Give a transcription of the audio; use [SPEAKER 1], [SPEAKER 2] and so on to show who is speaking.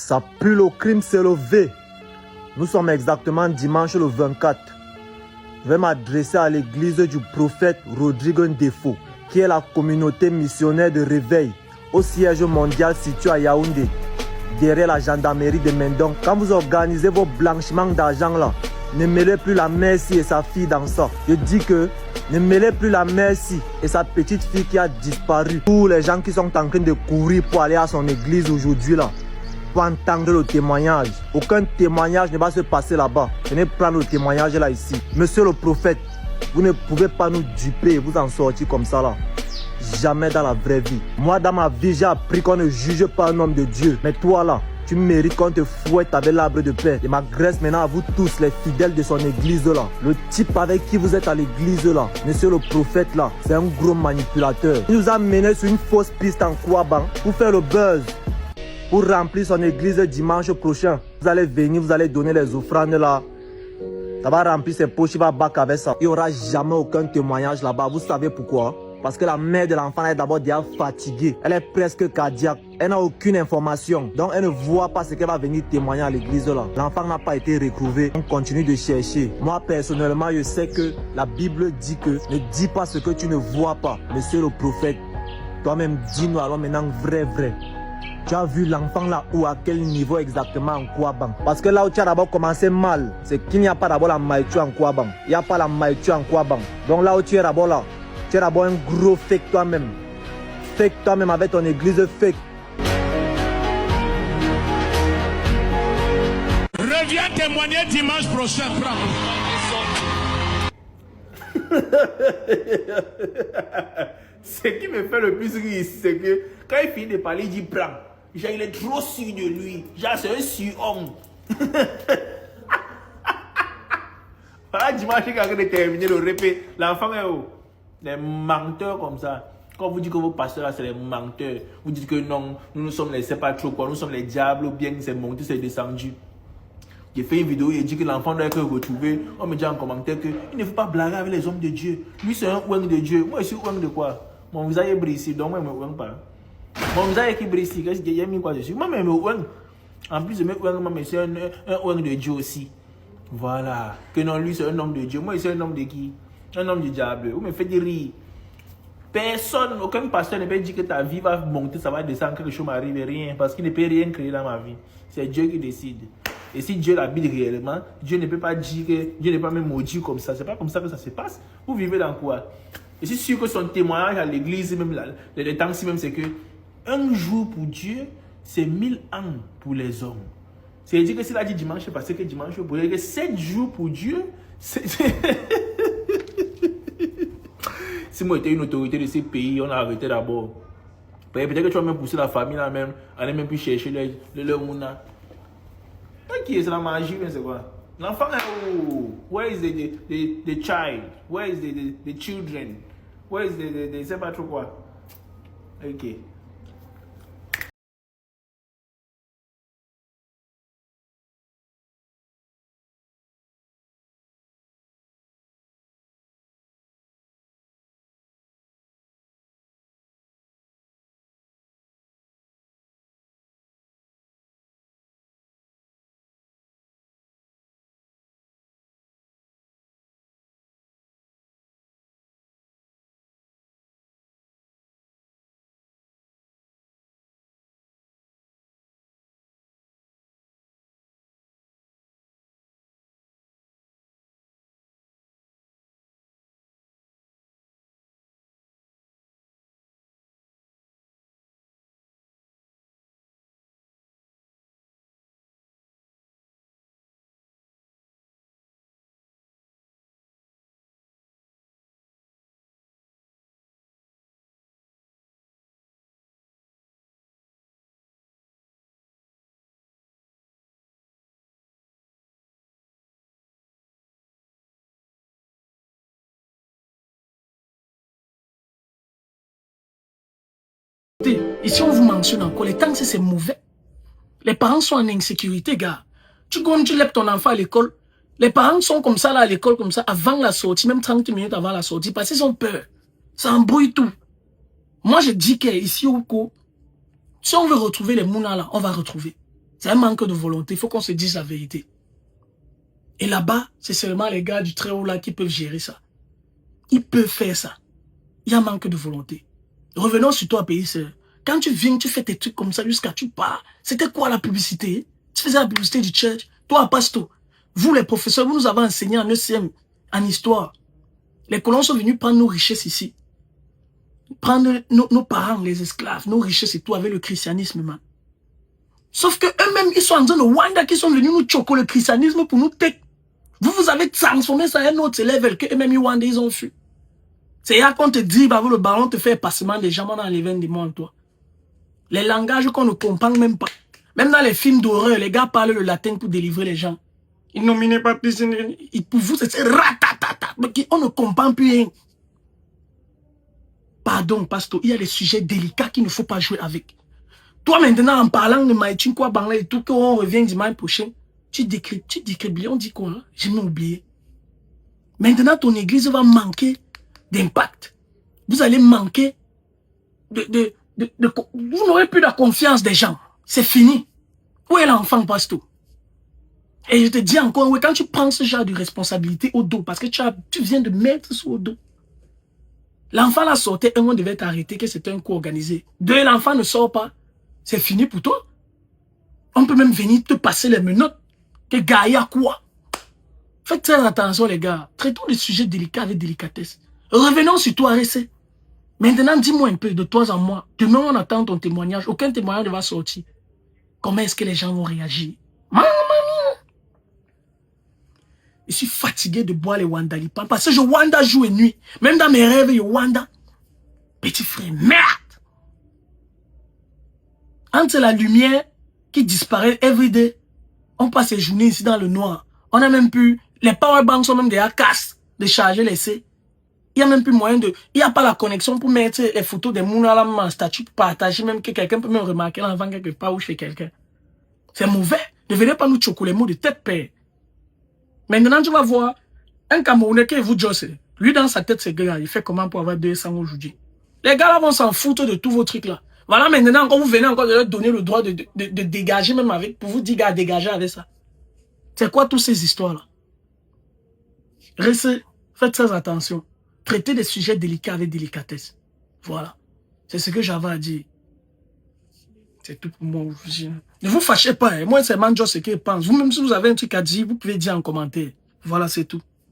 [SPEAKER 1] Ça pue le crime, c'est le V. Nous sommes exactement dimanche le 24. Je vais m'adresser à l'église du prophète Rodrigue Ndefo, qui est la communauté missionnaire de réveil au siège mondial situé à Yaoundé, derrière la gendarmerie de Mendon. Quand vous organisez vos blanchiments d'argent là, ne mêlez plus la Merci et sa fille dans ça. Je dis que ne mêlez plus la Merci et sa petite fille qui a disparu. Tous les gens qui sont en train de courir pour aller à son église aujourd'hui là, pour entendre le témoignage. Aucun témoignage ne va se passer là-bas. Venez prendre le témoignage là ici. Monsieur le prophète, vous ne pouvez pas nous duper et vous en sortir comme ça là. Jamais dans la vraie vie. Moi dans ma vie j'ai appris qu'on ne juge pas un homme de Dieu. Mais toi là, tu mérites qu'on te fouette avec l'arbre de paix. Et m'agresse maintenant à vous tous les fidèles de son église là. Le type avec qui vous êtes à l'église là, monsieur le prophète là, c'est un gros manipulateur. Il nous a menés sur une fausse piste en Kouaban pour faire le buzz. Pour remplir son église dimanche prochain. Vous allez venir, vous allez donner les offrandes là. Ça va remplir ses poches, il va battre avec ça. Il n'y aura jamais aucun témoignage là-bas. Vous savez pourquoi? Parce que la mère de l'enfant est d'abord déjà fatiguée. Elle est presque cardiaque. Elle n'a aucune information. Donc elle ne voit pas ce qu'elle va venir témoigner à l'église là. L'enfant n'a pas été retrouvé. On continue de chercher. Moi personnellement, je sais que la Bible dit que ne dis pas ce que tu ne vois pas. Monsieur le prophète, toi-même dis-nous alors maintenant vrai. Tu as vu l'enfant là où, à quel niveau exactement en Kouaban? Parce que là où tu as d'abord commencé mal, c'est qu'il n'y a pas d'abord la maïtu en Kouaban. Il n'y a pas la maïtu en Kouaban. Donc là où tu es d'abord là, tu es d'abord un gros fake toi-même. Fake toi-même avec ton église fake.
[SPEAKER 2] Reviens témoigner dimanche prochain,
[SPEAKER 3] Ce qui me fait le plus rire, c'est que quand il finit de parler, il dit blanc. Genre, il est trop sûr de lui. Genre, c'est un surhomme. Voilà, dimanche, quand on a terminé le répé, l'enfant est où? Des menteurs comme ça. Quand vous dites que vos pasteurs là, c'est des menteurs, vous dites que non, nous sommes les, c'est pas trop quoi, nous sommes les diables, ou bien c'est monté, c'est descendu. J'ai fait une vidéo, il dit que l'enfant doit être retrouvé. On me dit en commentaire qu'il ne faut pas blaguer avec les hommes de Dieu. Lui, c'est un ouang de Dieu. Moi, je suis ouang de quoi? Mon visage est brisé, donc moi, je ne me ouang pas. Mon visage est brisé, qu'est-ce que j'ai mis quoi dessus? Moi, je me ouang. En plus, je me ouang, mais c'est un ouang de Dieu aussi. Voilà. Que non, lui, c'est un homme de Dieu. Moi, c'est un homme de qui? Un homme du diable. Vous me faites rire. Personne, aucun pasteur ne peut dire que ta vie va monter, ça va descendre, quelque chose m'arrive, rien. Parce qu'il ne peut rien créer dans ma vie. C'est Dieu qui décide. Et si Dieu l'habite réellement, Dieu ne peut pas dire que Dieu ne peut pas me maudire comme ça. C'est pas comme ça que ça se passe. Vous vivez dans quoi? Et c'est sûr que son témoignage à l'église, même les temps-ci même, c'est que un jour pour Dieu, c'est 1000 ans pour les hommes. C'est-à-dire que s'il a dit dimanche, c'est parce que dimanche, pour dire que 7 jours pour Dieu, c'est... Si moi j'étais une autorité de ces pays, on a arrêté d'abord. Peut-être que tu vas même pousser la famille là même, aller même plus chercher le mouna. Qui est la magie, mais c'est quoi? L'enfant est où? Where is the child? Where is the children? Where is the c'est pas trop quoi? Ok.
[SPEAKER 4] Ici, on vous mentionne encore, les temps, c'est mauvais. Les parents sont en insécurité, gars. Tu lèves ton enfant à l'école. Les parents sont comme ça, là, à l'école, comme ça, avant la sortie, même 30 minutes avant la sortie, parce qu'ils ont peur. Ça embrouille tout. Moi, je dis qu'ici, au cours, si on veut retrouver les mounas, là, on va retrouver. C'est un manque de volonté. Il faut qu'on se dise la vérité. Et là-bas, c'est seulement les gars du très haut là qui peuvent gérer ça. Ils peuvent faire ça. Il y a un manque de volonté. Revenons sur toi, pays sœur. Quand tu viens, tu fais tes trucs comme ça jusqu'à tu pars. C'était quoi la publicité? Tu faisais la publicité du church. Toi, Pasto, vous les professeurs, vous nous avez enseigné en ECM, en histoire. Les colons sont venus prendre nos richesses ici. Prendre nos parents, les esclaves, nos richesses et tout avec le christianisme, man. Sauf que eux-mêmes, ils sont en zone de Wanda qui sont venus nous choquer le christianisme pour nous tech. Vous avez transformé ça à un autre level que eux-mêmes, Wanda, ils ont fait. C'est là qu'on te dit, bah, le ballon te fait passement des gens dans les veines du monde, toi. Les langages qu'on ne comprend même pas. Même dans les films d'horreur, les gars parlent le latin pour délivrer les gens. Ils nominaient pas plus. Pour vous, c'est ratatata. On ne comprend plus rien. Pardon, Pasto, il y a des sujets délicats qu'il ne faut pas jouer avec. Toi, maintenant, en parlant de Maïtine, quoi, Bangla et tout, quand on revient dimanche prochain, tu décris, on dit quoi, là? J'ai même oublié. Maintenant, ton église va manquer d'impact. Vous allez manquer vous n'aurez plus la confiance des gens. C'est fini. Où est l'enfant, Pasto? Et je te dis encore, oui, quand tu prends ce genre de responsabilité au dos, parce que tu viens de mettre ça au dos. L'enfant l'a sorti, on devait t'arrêter, que c'était un coup organisé. Deux, l'enfant ne sort pas. C'est fini pour toi. On peut même venir te passer les menottes. Que Gaïa quoi? Faites très attention, les gars. Traitons les sujets délicats avec délicatesse. Revenons sur toi, RC. Maintenant, dis-moi un peu de toi en moi. Demain, on attend ton témoignage. Aucun témoignage ne va sortir. Comment est-ce que les gens vont réagir? Je suis fatigué de boire les Wandalipan parce que je Wanda jour et nuit. Même dans mes rêves, je Wanda. Petit frère, merde! Entre la lumière qui disparaît everyday, on passe les journées ici dans le noir. On a même plus... Les powerbanks sont même déjà casse de charger les C. Il n'y a même plus moyen de... Il n'y a pas la connexion pour mettre les photos des mounala en statut pour partager, même que quelqu'un peut même remarquer l'enfant quelque part ou chez quelqu'un. C'est mauvais. Ne venez pas nous choquer les mots de tête père. Maintenant, tu vas voir un Camerounais qui vous josse. Lui, dans sa tête, c'est gars, il fait comment pour avoir 200 aujourd'hui. Les gars là vont s'en foutre de tous vos trucs là. Voilà, maintenant, quand vous venez encore de leur donner le droit de dégager même avec, pour vous dire, gars, dégager avec ça. C'est quoi toutes ces histoires-là? Restez, faites très attention. Traitez des sujets délicats avec délicatesse. Voilà. C'est ce que j'avais à dire. C'est tout pour moi. Ne vous fâchez pas. Hein. Moi, c'est Manjo ce qu'il pense. Vous-même, si vous avez un truc à dire, vous pouvez dire en commentaire. Voilà, c'est tout.